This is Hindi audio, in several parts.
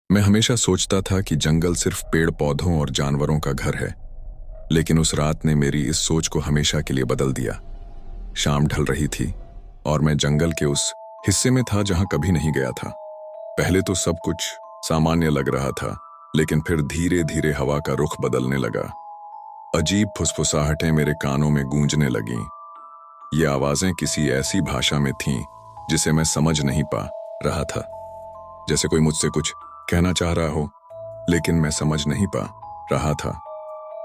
मैं हमेशा सोचता था कि जंगल सिर्फ पेड़ पौधों और जानवरों का घर है, लेकिन उस रात ने मेरी इस सोच को हमेशा के लिए बदल दिया। शाम ढल रही थी और मैं जंगल के उस हिस्से में था जहां कभी नहीं गया था। पहले तो सब कुछ सामान्य लग रहा था, लेकिन फिर धीरे धीरे हवा का रुख बदलने लगा। अजीब फुसफुसाहटें मेरे कानों में गूंजने लगीं। ये आवाजें किसी ऐसी भाषा में थीं जिसे मैं समझ नहीं पा रहा था, जैसे कोई मुझसे कुछ कहना चाह रहा हो, लेकिन मैं समझ नहीं पा रहा था।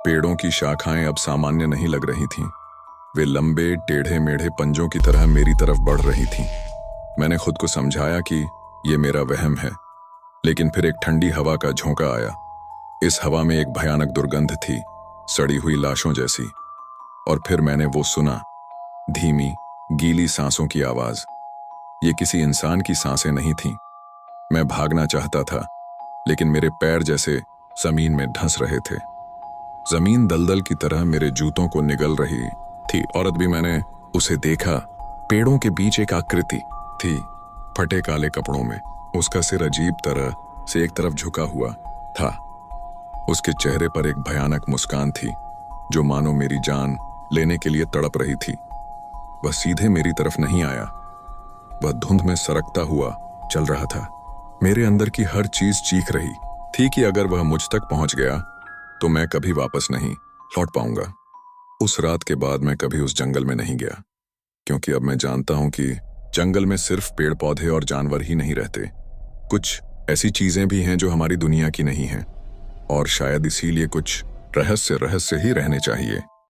पेड़ों की शाखाएं अब सामान्य नहीं लग रही थीं। वे लंबे टेढ़े मेढ़े पंजों की तरह मेरी तरफ बढ़ रही थीं। मैंने खुद को समझाया कि ये मेरा वहम है, लेकिन फिर एक ठंडी हवा का झोंका आया। इस हवा में एक भयानक दुर्गंध थी, सड़ी हुई लाशों जैसी। और फिर मैंने वो सुना, धीमी गीली सांसों की आवाज। ये किसी इंसान की सांसें नहीं थीं। मैं भागना चाहता था, लेकिन मेरे पैर जैसे जमीन में धंस रहे थे। जमीन दलदल की तरह मेरे जूतों को निगल रही थी। औरत भी, मैंने उसे देखा। पेड़ों के बीच एक आकृति थी, फटे काले कपड़ों में। उसका सिर अजीब तरह से एक तरफ झुका हुआ था। उसके चेहरे पर एक भयानक मुस्कान थी, जो मानो मेरी जान लेने के लिए तड़प रही थी। वह सीधे मेरी तरफ नहीं आया। वह धुंध में सरकता हुआ चल रहा था। मेरे अंदर की हर चीज चीख रही थी कि अगर वह मुझ तक पहुंच गया तो मैं कभी वापस नहीं लौट पाऊंगा। उस रात के बाद मैं कभी उस जंगल में नहीं गया, क्योंकि अब मैं जानता हूं कि जंगल में सिर्फ पेड़ पौधे और जानवर ही नहीं रहते। कुछ ऐसी चीजें भी हैं जो हमारी दुनिया की नहीं हैं, और शायद इसीलिए कुछ रहस्य ही रहने चाहिए।